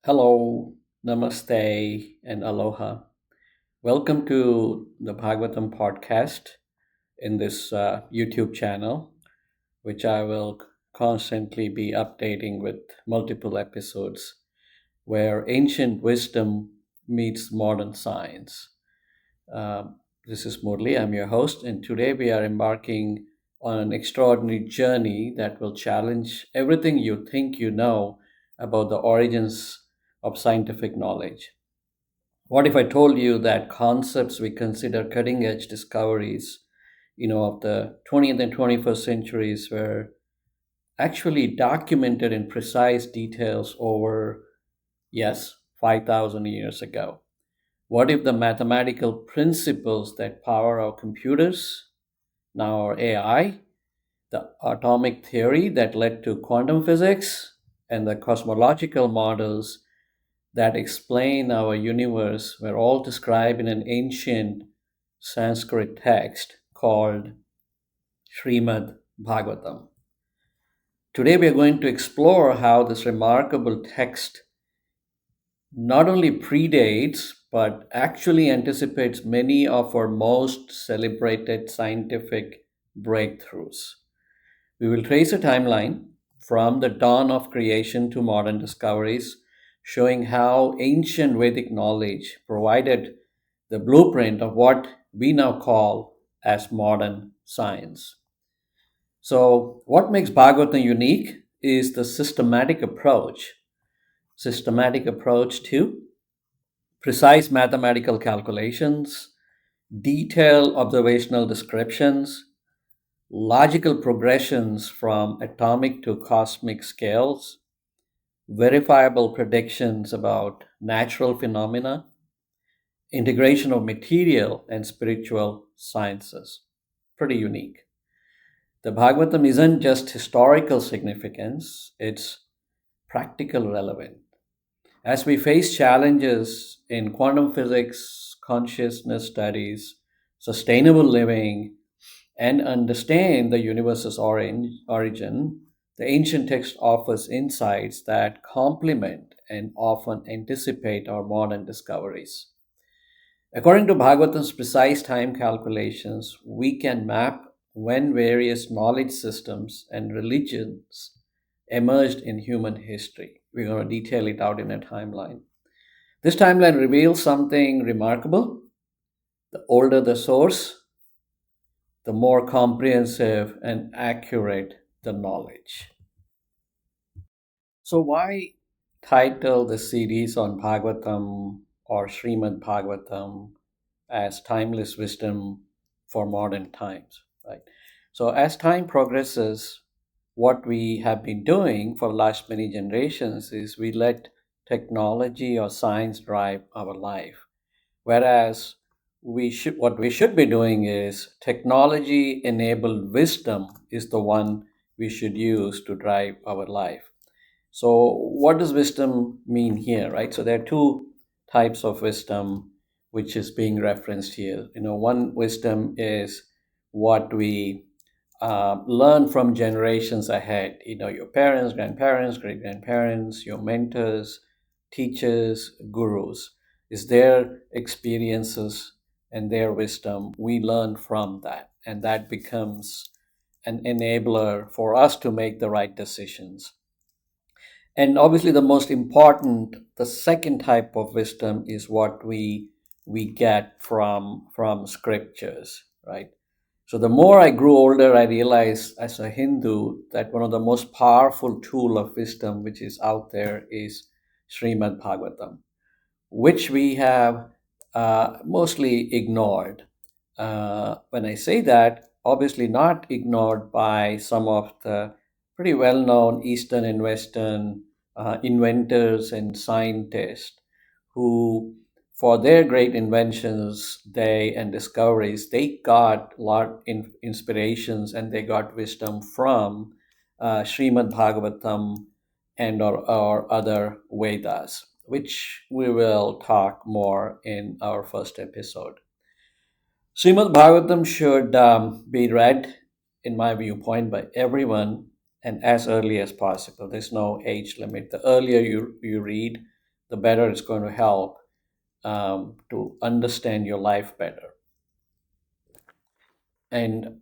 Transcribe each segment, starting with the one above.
Hello, namaste, and aloha. Welcome to the Bhagavatam podcast in this YouTube channel, which I will constantly be updating with multiple episodes where ancient wisdom meets modern science. Uh, this is Murli, I'm your host, and today we are embarking on an extraordinary journey that will challenge everything you think you know about the origins of scientific knowledge. What if I told you that concepts we consider cutting edge discoveries, of the 20th and 21st centuries were actually documented in precise details over, yes, 5,000 years ago? What if the mathematical principles that power our computers, now our AI, the atomic theory that led to quantum physics, and the cosmological models that explain our universe were all described in an ancient Sanskrit text called Srimad Bhagavatam? Today, we are going to explore how this remarkable text not only predates but actually anticipates many of our most celebrated scientific breakthroughs. We will trace a timeline from the dawn of creation to modern discoveries, showing how ancient Vedic knowledge provided the blueprint of what we now call as modern science. So, what makes Bhagavatam unique is the systematic approach to precise mathematical calculations, detailed observational descriptions, logical progressions from atomic to cosmic scales, verifiable predictions about natural phenomena, integration of material and spiritual sciences. Pretty unique. The Bhagavatam isn't just historical significance, it's practical relevance. As we face challenges in quantum physics, consciousness studies, sustainable living, and understand the universe's origin, the ancient text offers insights that complement and often anticipate our modern discoveries. According to Bhagavatam's precise time calculations, we can map when various knowledge systems and religions emerged in human history. We're going to detail it out in a timeline. This timeline reveals something remarkable. The older the source, the more comprehensive and accurate the knowledge. So, why title the series on Bhagavatam or Srimad Bhagavatam as timeless wisdom for modern times, right? So, as time progresses, what we have been doing for the last many generations is we let technology or science drive our life. Whereas what we should be doing is technology enabled wisdom is the one we should use to drive our life. So, what does wisdom mean here, right? So, there are two types of wisdom which is being referenced here. One wisdom is what we learn from generations ahead. Your parents, grandparents, great grandparents, your mentors, teachers, gurus. Is their experiences and their wisdom. We learn from that, and that becomes an enabler for us to make the right decisions. And obviously, the second type of wisdom is what we get from scriptures, right? So the more I grew older, I realized as a Hindu that one of the most powerful tool of wisdom which is out there is Srimad Bhagavatam, which we have mostly ignored. When I say that, obviously not ignored by some of the pretty well-known Eastern and Western inventors and scientists who, for their great inventions, and discoveries, they got a lot inspirations and they got wisdom from Srimad Bhagavatam and or other Vedas, which we will talk more in our first episode. Srimad Bhagavatam should be read, in my viewpoint, by everyone and as early as possible. There's no age limit. The earlier you read, the better it's going to help to understand your life better. And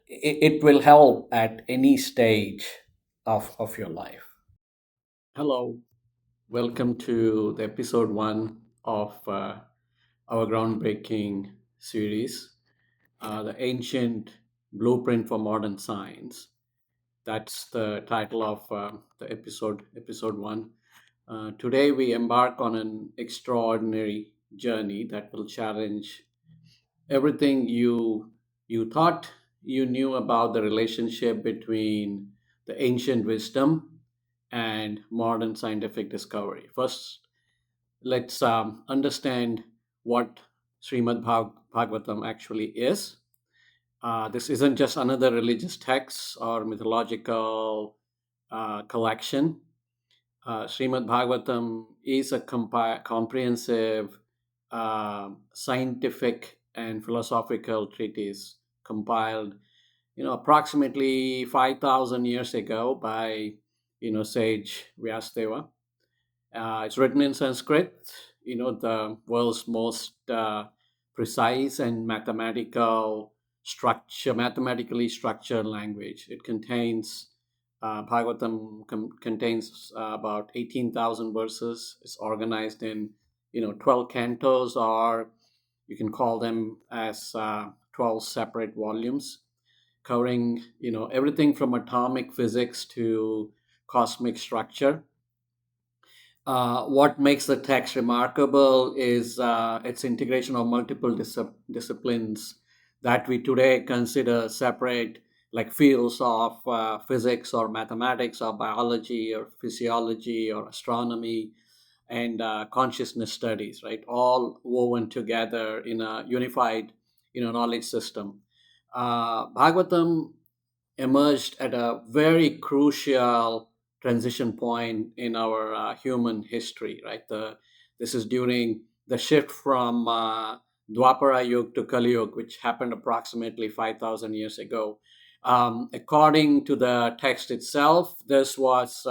it will help at any stage of your life. Hello, welcome to the episode one of our groundbreaking series, The Ancient Blueprint for Modern Science. That's the title of the episode one. Today, we embark on an extraordinary journey that will challenge everything you thought you knew about the relationship between the ancient wisdom and modern scientific discovery. First, let's understand what Bhagavatam actually is. This isn't just another religious text or mythological collection. Srimad Bhagavatam is a comprehensive scientific and philosophical treatise compiled, approximately 5,000 years ago by, sage Vyasadeva. It's written in Sanskrit, the world's most precise and mathematically structured language. It contains Bhagavatam contains about 18,000 verses. It's organized in 12 cantos, or you can call them as 12 separate volumes, covering everything from atomic physics to cosmic structure. What makes the text remarkable is its integration of multiple disciplines that we today consider separate, like fields of physics or mathematics or biology or physiology or astronomy and consciousness studies, right? All woven together in a unified, knowledge system. Bhagavatam emerged at a very crucial transition point in our human history, right? This is during the shift from Dwapara Yuga to Kali Yuga, which happened approximately 5,000 years ago. According to the text itself, this was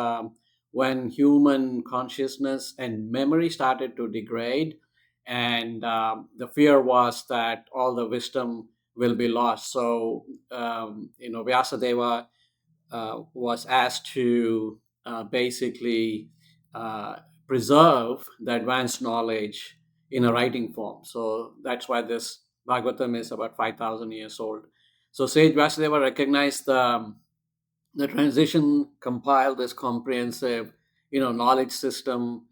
when human consciousness and memory started to degrade, and the fear was that all the wisdom will be lost. So, Vyasadeva was asked to basically uh, preserve the advanced knowledge in a writing form. So that's why this Bhagavatam is about 5,000 years old. So Sage Vyasadeva recognized the transition, compiled this comprehensive, knowledge system,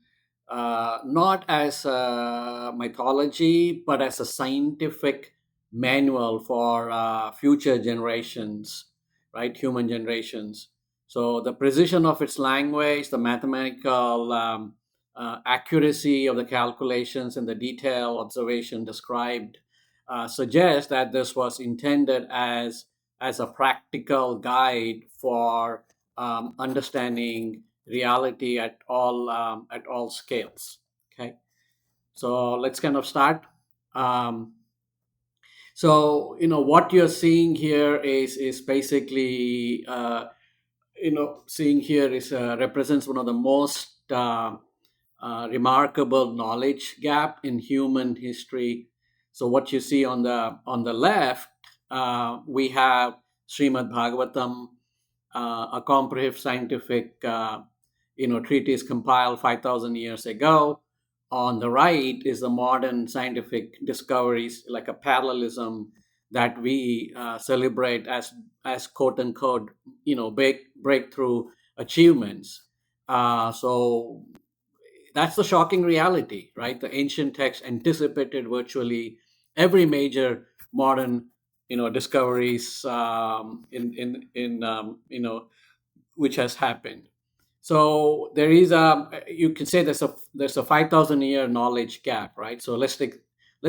not as a mythology, but as a scientific manual for future generations, right? Human generations. So the precision of its language, the mathematical accuracy of the calculations, and the detailed observation described suggest that this was intended as a practical guide for understanding reality at all scales. Okay, so let's kind of start. Um, so what you're seeing here is basically seeing here is represents one of the most remarkable knowledge gap in human history. So what you see on the left, we have Srimad Bhagavatam, a comprehensive scientific treatise compiled 5,000 years ago. On the right is the modern scientific discoveries, like a parallelism that we celebrate as quote unquote breakthrough achievements. So that's the shocking reality, right? The ancient text anticipated virtually every major modern discoveries in which has happened. So there is you can say there's a 5,000 year knowledge gap, right? So let's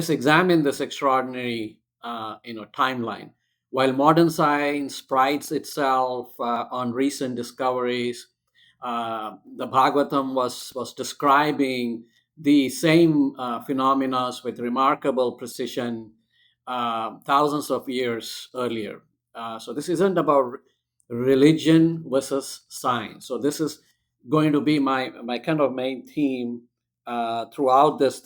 examine this extraordinary timeline. While modern science prides itself on recent discoveries, the Bhagavatam was describing the same phenomena with remarkable precision thousands of years earlier. So this isn't about religion versus science. So this is going to be my kind of main theme throughout this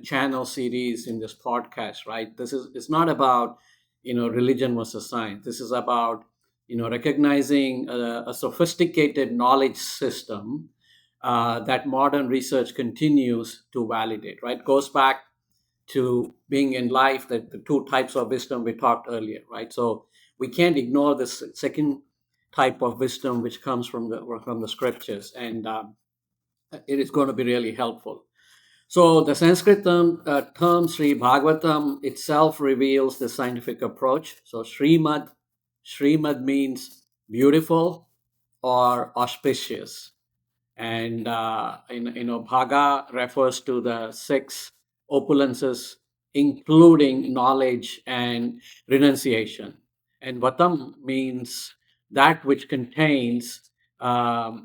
channel series in this podcast. Right, this is it's not about religion versus science. This is about recognizing a sophisticated knowledge system that modern research continues to validate. Right, goes back to being in life, that the two types of wisdom we talked earlier, right? So we can't ignore this second type of wisdom which comes from the scriptures, and it is going to be really helpful. So the Sanskrit term Sri Bhagavatam itself reveals the scientific approach. So Srimad means beautiful or auspicious, and bhaga refers to the six opulences, including knowledge and renunciation, and vatam means that which contains, so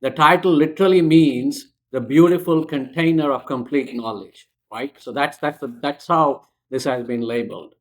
the title literally means the beautiful container of complete knowledge, right? So that's how this has been labeled.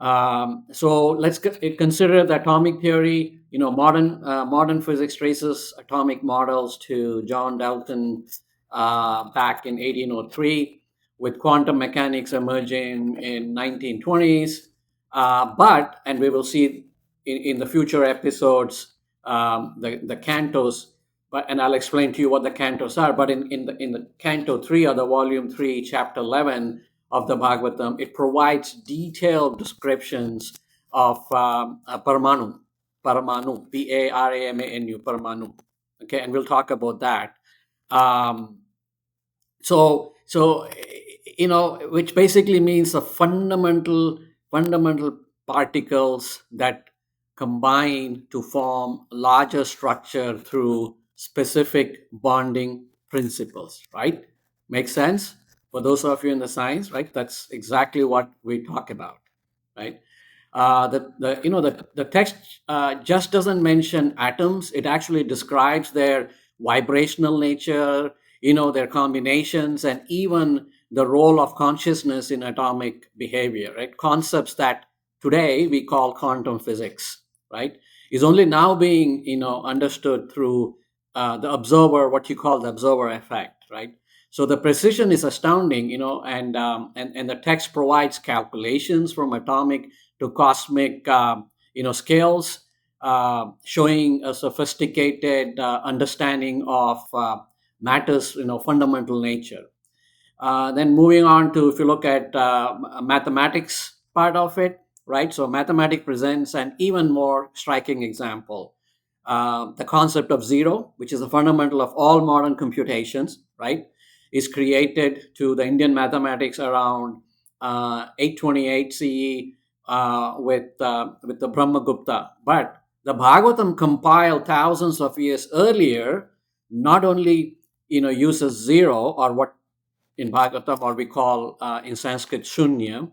So let's consider the atomic theory. Modern physics traces atomic models to John Dalton back in 1803, with quantum mechanics emerging in 1920s. But and we will see in the future episodes the cantos. But and I'll explain to you what the cantos are. But in the canto 3, or the volume 3, chapter 11 of the Bhagavatam, it provides detailed descriptions of Paramanu, Paramanu, Paramanu. Okay, and we'll talk about that. Um, so which basically means the fundamental particles that combine to form larger structure through specific bonding principles, right? Makes sense for those of you in the science, right? That's exactly what we talk about, right? The text just doesn't mention atoms. It actually describes their vibrational nature, their combinations, and even the role of consciousness in atomic behavior, right? Concepts that today we call quantum physics, right? Is only now being understood through the observer, what you call the observer effect, right? So the precision is astounding, and the text provides calculations from atomic to cosmic scales, showing a sophisticated understanding of matters fundamental nature. Then moving on to, if you look at mathematics part of it, right? So mathematics presents an even more striking example. The concept of zero, which is the fundamental of all modern computations, right, is created to the Indian mathematics around 828 CE with the Brahmagupta. But the Bhagavatam, compiled thousands of years earlier, not only uses zero, or what in Bhagavatam, or we call in Sanskrit Shunya,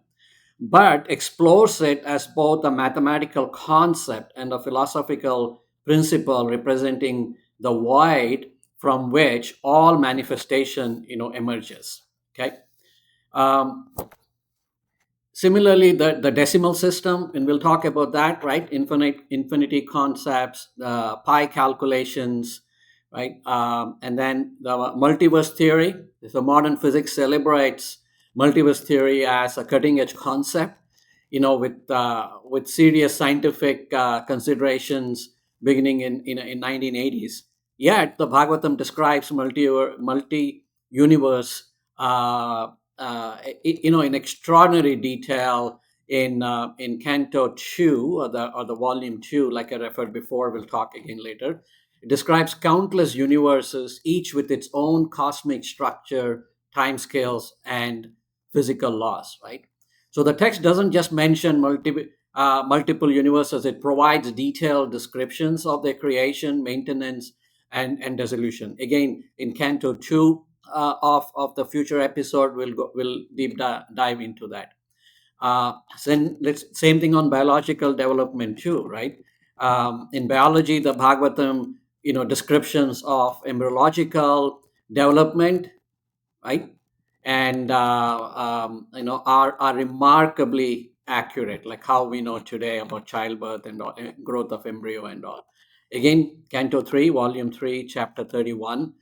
but explores it as both a mathematical concept and a philosophical principle representing the void from which all manifestation emerges. Okay. Um, Similarly, the decimal system, and we'll talk about that, right? Infinity concepts, the pi calculations, right? And then the multiverse theory. So modern physics celebrates multiverse theory as a cutting edge concept, with serious scientific considerations beginning in 1980s. Yet the Bhagavatam describes multi universe in extraordinary detail in Canto 2, or the Volume 2, like I referred before. We'll talk again later. It describes countless universes, each with its own cosmic structure, timescales, and physical laws. Right. So the text doesn't just mention multiple universes; it provides detailed descriptions of their creation, maintenance, and dissolution. Again, in Canto 2 of the future episode, we'll dive into that. Same thing on biological development too, right? In biology, the Bhagavatam, descriptions of embryological development, right, and are remarkably accurate, like how we know today about childbirth and all, growth of embryo and all. Again, Canto 3, Volume 3, Chapter 31,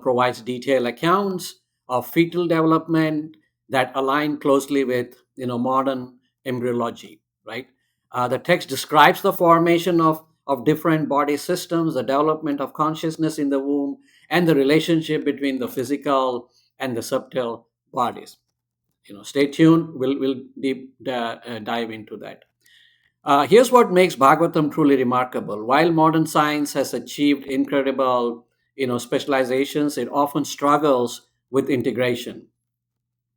provides detailed accounts of fetal development that align closely with, modern embryology, right? The text describes the formation of different body systems, the development of consciousness in the womb, and the relationship between the physical and the subtle bodies. Stay tuned. We'll dive into that. Here's what makes Bhagavatam truly remarkable. While modern science has achieved incredible, specializations, it often struggles with integration,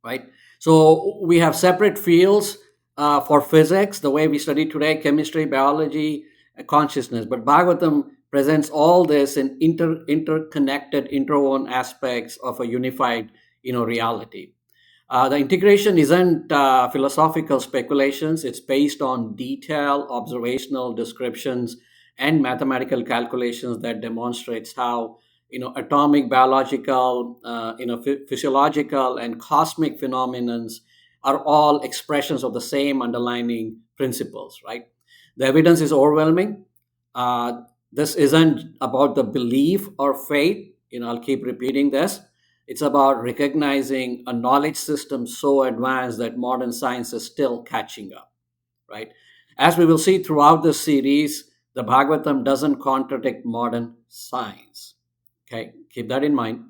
right? So we have separate fields for physics, the way we study today, chemistry, biology, consciousness. But Bhagavatam presents all this in interconnected, interwoven aspects of a unified, reality. The integration isn't philosophical speculations. It's based on detailed observational descriptions and mathematical calculations that demonstrates how atomic, biological, physiological, and cosmic phenomenons are all expressions of the same underlying principles. Right? The evidence is overwhelming. This isn't about the belief or faith. I'll keep repeating this. It's about recognizing a knowledge system so advanced that modern science is still catching up, right? As we will see throughout this series, the Bhagavatam doesn't contradict modern science. Okay, keep that in mind.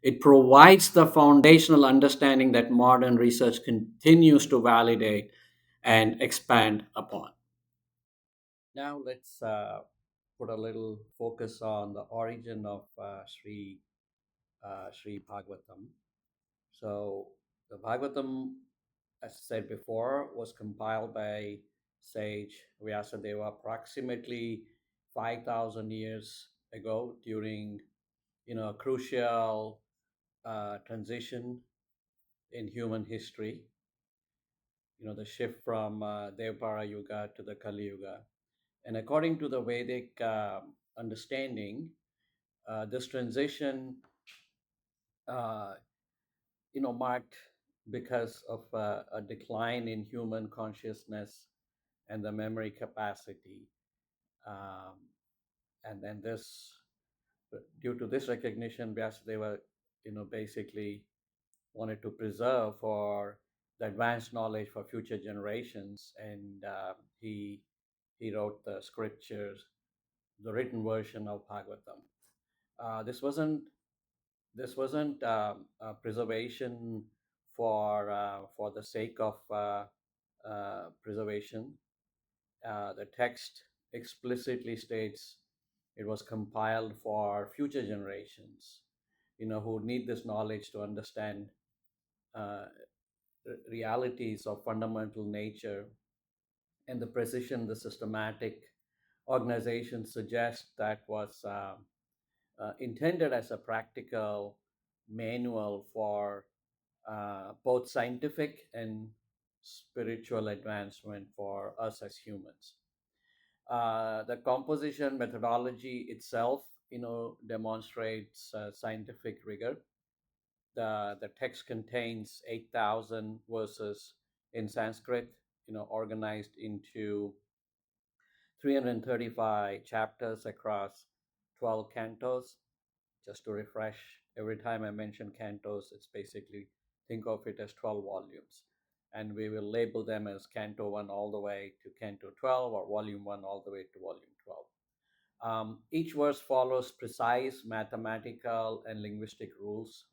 It provides the foundational understanding that modern research continues to validate and expand upon. Now let's put a little focus on the origin of Sri Bhagavatam. So the Bhagavatam, as I said before, was compiled by sage Vyasadeva approximately 5,000 years ago during a crucial transition in human history. The shift from Devapara Yuga to the Kali Yuga, and according to the Vedic understanding, this transition uh, marked because of a decline in human consciousness and the memory capacity. Um, and then due to this recognition, Vyasadeva, basically wanted to preserve for the advanced knowledge for future generations, and he wrote the scriptures, the written version of Bhagavatam. This wasn't preservation for the sake of preservation. The text explicitly states it was compiled for future generations, who need this knowledge to understand uh, realities of fundamental nature, and the precision, the systematic organization suggests that was intended as a practical manual for both scientific and spiritual advancement for us as humans. The composition methodology itself, demonstrates scientific rigor. The text contains 8,000 verses in Sanskrit, organized into 335 chapters across 12 cantos. Just to refresh, every time I mention cantos, it's basically think of it as 12 volumes. And we will label them as Canto 1 all the way to Canto 12, or Volume 1 all the way to Volume 12. Each verse follows precise mathematical and linguistic rules,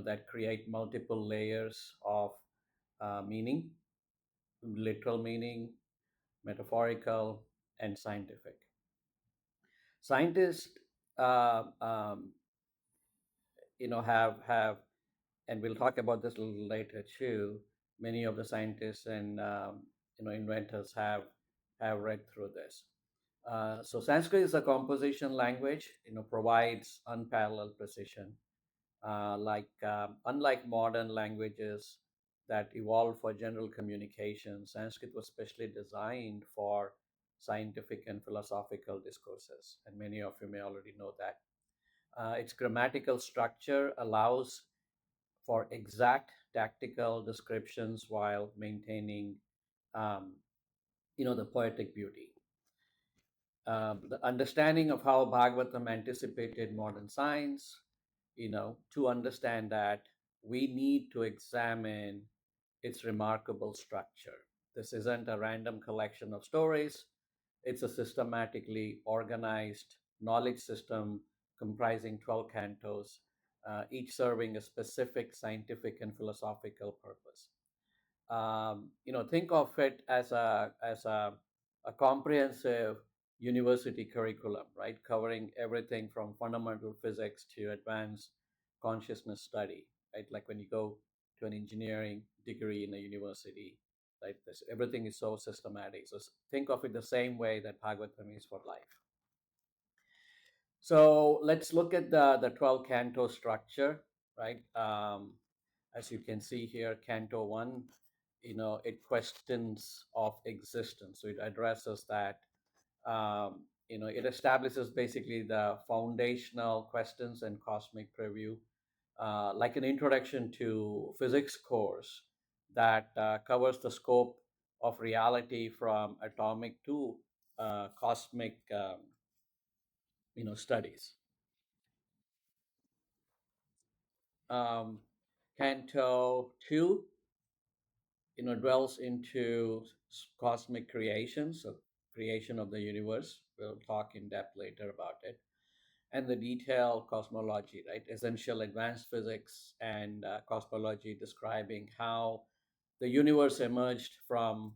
that create multiple layers of meaning, literal meaning, metaphorical, and scientific. Scientists, uh, um, have, and we'll talk about this a little later too. Many of the scientists and inventors have read through this. So Sanskrit is a composition language. Provides unparalleled precision. Unlike modern languages that evolved for general communication, Sanskrit was specially designed for scientific and philosophical discourses, and many of you may already know that. Its grammatical structure allows for exact tactical descriptions while maintaining, um, the poetic beauty. The understanding of how Bhagavatam anticipated modern science, to understand that we need to examine its remarkable structure. This isn't a random collection of stories, it's a systematically organized knowledge system comprising 12 cantos, each serving a specific scientific and philosophical purpose. Think of it as a comprehensive university curriculum, right, covering everything from fundamental physics to advanced consciousness study, right? Like when you go to an engineering degree in a university, right? Everything is so systematic. So think of it the same way that Bhagavatam is for life. So let's look at the 12 canto structure, right? As you can see here, Canto 1, it questions of existence. So it addresses that, it establishes basically the foundational questions and cosmic preview, like an introduction to physics course that covers the scope of reality from atomic to cosmic, studies. Um, Canto 2, dwells into cosmic creation, so creation of the universe. We'll talk in depth later about it. And the detailed cosmology, right? Essential advanced physics and cosmology describing how the universe emerged from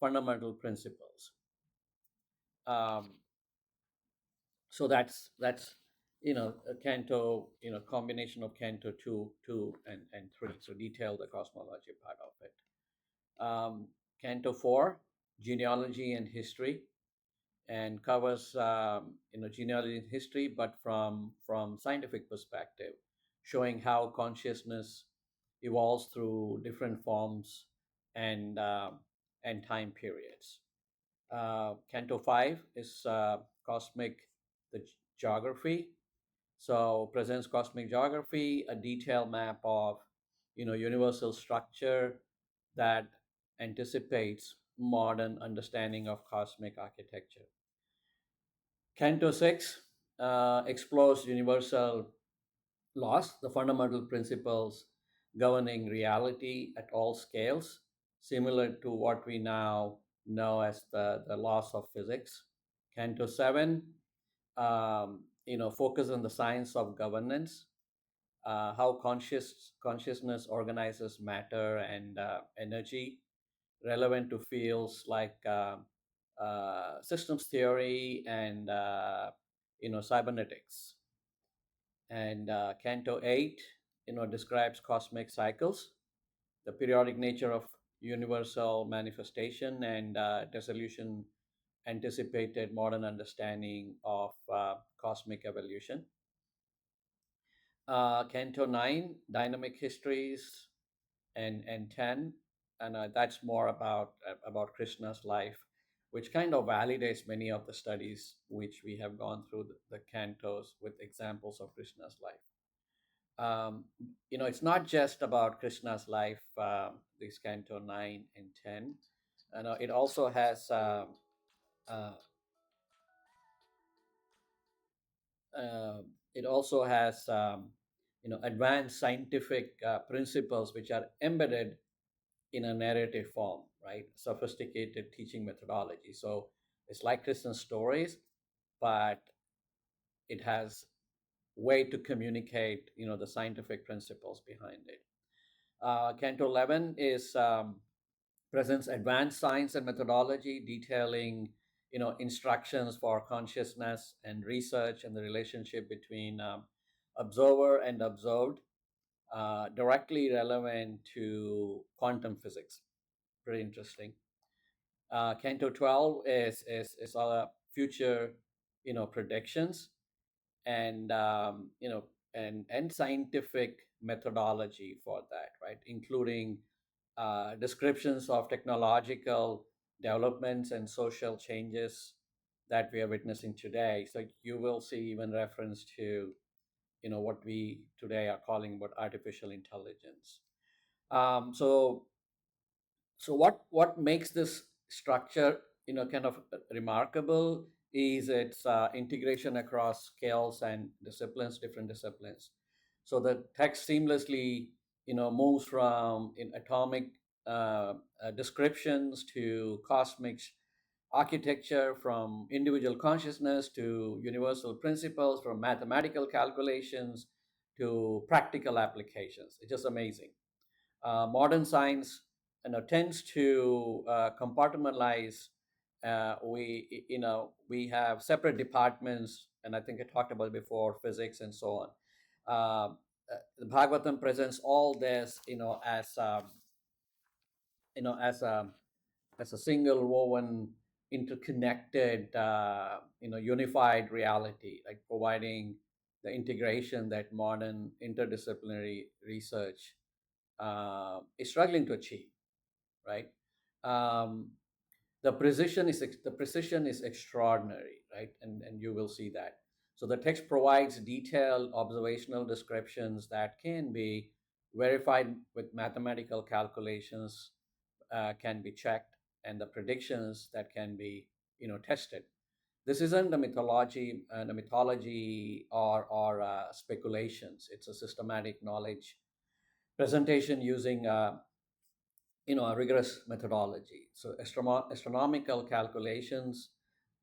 fundamental principles. Um, so that's a canto, combination of canto two and three. So detail the cosmology part of it. Canto 4, genealogy and history, and covers genealogy and history, but from scientific perspective, showing how consciousness evolves through different forms and and time periods. Canto 5 is cosmic the geography, so presents cosmic geography, a detailed map of universal structure that anticipates modern understanding of cosmic architecture. Canto 6 explores universal laws, the fundamental principles governing reality at all scales, similar to what we now know as the laws of physics. Canto 7, focus on the science of governance, how consciousness organizes matter and energy, relevant to fields like systems theory and cybernetics. And Canto 8, describes cosmic cycles, the periodic nature of universal manifestation and dissolution, anticipated modern understanding of cosmic evolution. Canto 9, dynamic histories, and 10, and that's more about Krishna's life, which kind of validates many of the studies which we have gone through the cantos with examples of Krishna's life. It's not just about Krishna's life, these Canto 9 and 10. It also has uh, uh, it also has advanced scientific principles which are embedded in a narrative form, right? Sophisticated teaching methodology. So it's like Christian stories, but it has way to communicate, the scientific principles behind it. Canto 11 is presents advanced science and methodology, detailing, instructions for consciousness and research and the relationship between observer and observed, directly relevant to quantum physics. Pretty interesting. Canto 12 is all future, predictions and and scientific methodology for that, right? Including descriptions of technological developments and social changes that we are witnessing today. So you will see even reference to what we today are calling about artificial intelligence. So what makes this structure kind of remarkable is its integration across skills and disciplines, different disciplines. So the text seamlessly, moves from in atomic descriptions to cosmic architecture, from individual consciousness to universal principles, from mathematical calculations to practical applications. It's just amazing. Modern science, tends to compartmentalize. We have separate departments, and I think I talked about it before, physics and so on. The Bhagavatam presents all this, you know as a as a single woven, interconnected, unified reality, like providing the integration that modern interdisciplinary research is struggling to achieve, right? Um, the precision is extraordinary, right? And you will see that. So the text provides detailed observational descriptions that can be verified with mathematical calculations, can be checked, and the predictions that can be, tested. This isn't the mythology or speculations. It's a systematic knowledge presentation using a rigorous methodology. So astronomical calculations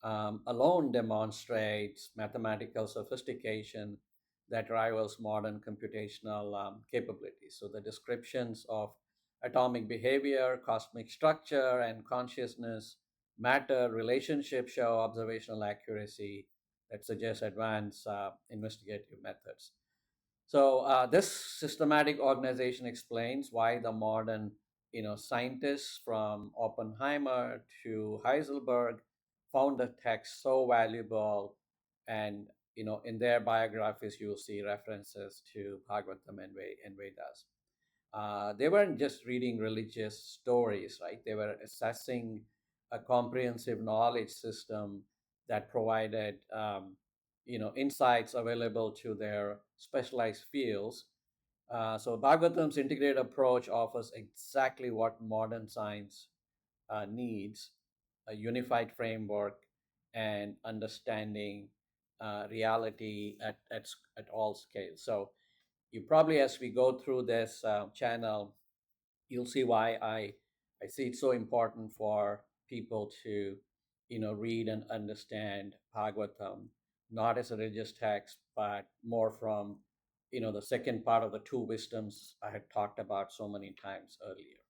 alone demonstrates mathematical sophistication that rivals modern computational capabilities. So the descriptions of atomic behavior, cosmic structure, and consciousness, matter relationship show observational accuracy that suggests advanced investigative methods. So this systematic organization explains why the modern, scientists from Oppenheimer to Heisenberg found the text so valuable, and in their biographies you will see references to Bhagavatam and Vedas. They weren't just reading religious stories, right? They were assessing a comprehensive knowledge system that provided, insights available to their specialized fields. So Bhagavatam's integrated approach offers exactly what modern science needs: a unified framework and understanding reality at all scales. So you probably, as we go through this channel, you'll see why I see it's so important for people to, read and understand Bhagavatam, not as a religious text, but more from, the second part of the two wisdoms I had talked about so many times earlier.